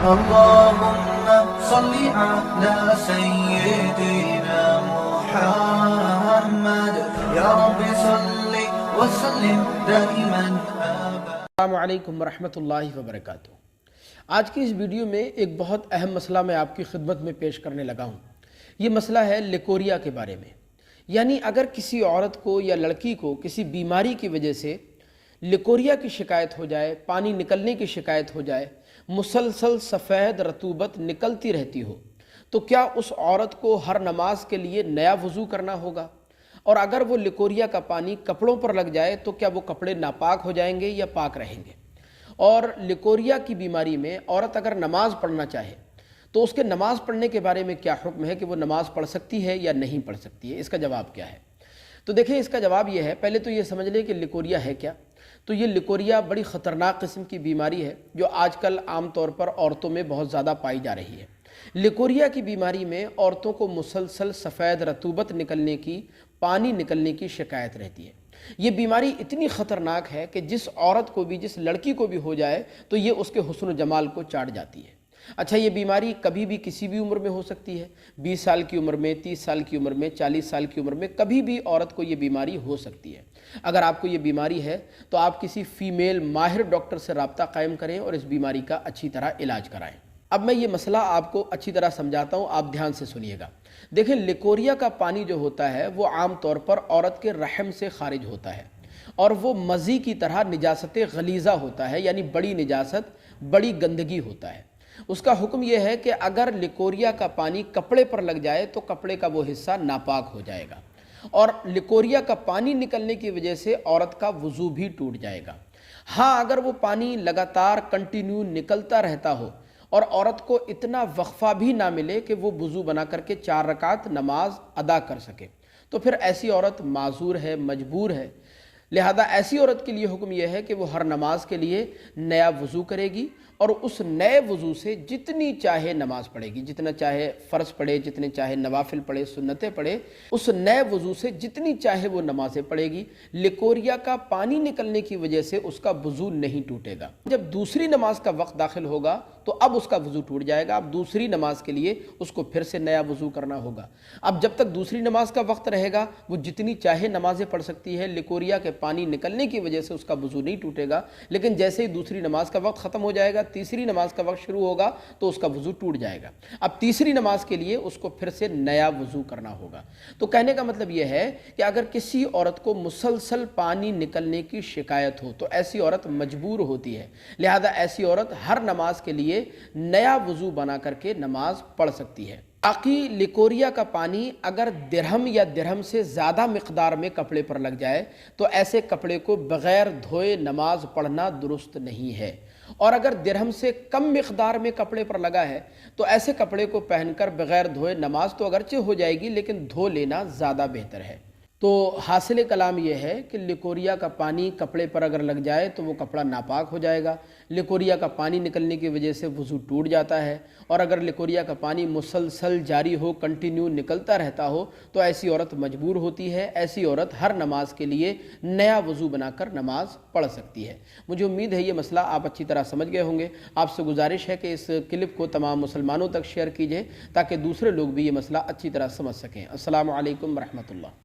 اللهم صل على سيدنا محمد يا رب صل وسلم دائما ابدا۔ السلام علیکم ورحمۃ اللہ وبرکاتہ۔ آج کی اس ویڈیو میں ایک بہت اہم مسئلہ میں آپ کی خدمت میں پیش کرنے لگا ہوں۔ یہ مسئلہ ہے لیکوریا کے بارے میں، یعنی اگر کسی عورت کو یا لڑکی کو کسی بیماری کی وجہ سے لیکوریا کی شکایت ہو جائے، پانی نکلنے کی شکایت ہو جائے، مسلسل سفید رطوبت نکلتی رہتی ہو، تو کیا اس عورت کو ہر نماز کے لیے نیا وضو کرنا ہوگا؟ اور اگر وہ لیکوریا کا پانی کپڑوں پر لگ جائے تو کیا وہ کپڑے ناپاک ہو جائیں گے یا پاک رہیں گے؟ اور لیکوریا کی بیماری میں عورت اگر نماز پڑھنا چاہے تو اس کے نماز پڑھنے کے بارے میں کیا حکم ہے کہ وہ نماز پڑھ سکتی ہے یا نہیں پڑھ سکتی ہے؟ اس کا جواب کیا ہے؟ تو دیکھیں، اس کا جواب یہ ہے، پہلے تو یہ سمجھ لیں کہ لیکوریا ہے کیا۔ تو یہ لیکوریا بڑی خطرناک قسم کی بیماری ہے جو آج کل عام طور پر عورتوں میں بہت زیادہ پائی جا رہی ہے۔ لیکوریا کی بیماری میں عورتوں کو مسلسل سفید رطوبت نکلنے کی، پانی نکلنے کی شکایت رہتی ہے۔ یہ بیماری اتنی خطرناک ہے کہ جس عورت کو بھی، جس لڑکی کو بھی ہو جائے تو یہ اس کے حسن و جمال کو چاٹ جاتی ہے۔ اچھا، یہ بیماری کبھی بھی کسی بھی عمر میں ہو سکتی ہے، 20 سال کی عمر میں، 30 سال کی عمر میں، 40 سال کی عمر میں، کبھی بھی عورت کو یہ بیماری ہو سکتی ہے۔ اگر آپ کو یہ بیماری ہے تو آپ کسی فیمیل ماہر ڈاکٹر سے رابطہ قائم کریں اور اس بیماری کا اچھی طرح علاج کرائیں۔ اب میں یہ مسئلہ آپ کو اچھی طرح سمجھاتا ہوں، آپ دھیان سے سنیے گا۔ دیکھیں، لیکوریا کا پانی جو ہوتا ہے وہ عام طور پر عورت کے رحم سے خارج ہوتا ہے، اور وہ مزی کی طرح نجاست غلیظہ ہوتا ہے، یعنی بڑی نجاست، بڑی گندگی ہوتا ہے۔ اس کا حکم یہ ہے کہ اگر لیکوریا کا پانی کپڑے پر لگ جائے تو کپڑے کا وہ حصہ ناپاک ہو جائے گا، اور لیکوریا کا پانی نکلنے کی وجہ سے عورت کا وضو بھی ٹوٹ جائے گا۔ ہاں، اگر وہ پانی لگاتار کنٹینیو نکلتا رہتا ہو اور عورت کو اتنا وقفہ بھی نہ ملے کہ وہ وضو بنا کر کے 4 رکعت نماز ادا کر سکے، تو پھر ایسی عورت معذور ہے، مجبور ہے۔ لہذا ایسی عورت کے لیے حکم یہ ہے کہ وہ ہر نماز کے لیے نیا وضو کرے گی، اور اس نئے وضو سے جتنی چاہے نماز پڑھے گی، جتنا چاہے فرض پڑھے، جتنے چاہے نوافل پڑھے، سنتیں پڑھے، اس نئے وضو سے جتنی چاہے وہ نمازیں پڑھے گی۔ لیکوریا کا پانی نکلنے کی وجہ سے اس کا وضو نہیں ٹوٹے گا۔ جب دوسری نماز کا وقت داخل ہوگا تو اب اس کا وضو ٹوٹ جائے گا، اب دوسری نماز کے لیے اس کو پھر سے نیا وضو کرنا ہوگا۔ اب جب تک دوسری نماز کا وقت رہے گا وہ جتنی چاہے نمازیں پڑھ سکتی ہے، لیکوریا کے پانی نکلنے کی وجہ سے اس کا وضو نہیں ٹوٹے گا۔ لیکن جیسے ہی دوسری نماز کا وقت ختم ہو جائے گا، تیسری نماز کا وقت شروع ہوگا تو اس کا وضو ٹوٹ جائے گا۔ اب تیسری نماز کے لیے اس کو پھر سے نیا وضو کرنا ہوگا۔ تو کہنے کا مطلب یہ ہے کہ اگر کسی عورت کو مسلسل پانی نکلنے کی شکایت ہو تو ایسی عورت مجبور ہوتی ہے، لہذا ایسی عورت ہر نماز کے لیے نیا وضو بنا کر کے نماز پڑھ سکتی ہے۔ باقی لیکوریا کا پانی اگر درہم یا درہم سے زیادہ مقدار میں کپڑے پر لگ جائے تو ایسے کپڑے کو بغیر دھوئے نماز پڑھنا درست نہیں ہے، اور اگر درہم سے کم مقدار میں کپڑے پر لگا ہے تو ایسے کپڑے کو پہن کر بغیر دھوئے نماز تو اگرچہ ہو جائے گی لیکن دھو لینا زیادہ بہتر ہے۔ تو حاصل کلام یہ ہے کہ لیکوریا کا پانی کپڑے پر اگر لگ جائے تو وہ کپڑا ناپاک ہو جائے گا، لیکوریا کا پانی نکلنے کی وجہ سے وضو ٹوٹ جاتا ہے، اور اگر لیکوریا کا پانی مسلسل جاری ہو، کنٹینیو نکلتا رہتا ہو تو ایسی عورت مجبور ہوتی ہے، ایسی عورت ہر نماز کے لیے نیا وضو بنا کر نماز پڑھ سکتی ہے۔ مجھے امید ہے یہ مسئلہ آپ اچھی طرح سمجھ گئے ہوں گے۔ آپ سے گزارش ہے کہ اس کلپ کو تمام مسلمانوں تک شیئر کیجیے تاکہ دوسرے لوگ بھی یہ مسئلہ اچھی طرح سمجھ سکیں۔ السلام علیکم ورحمۃ اللہ۔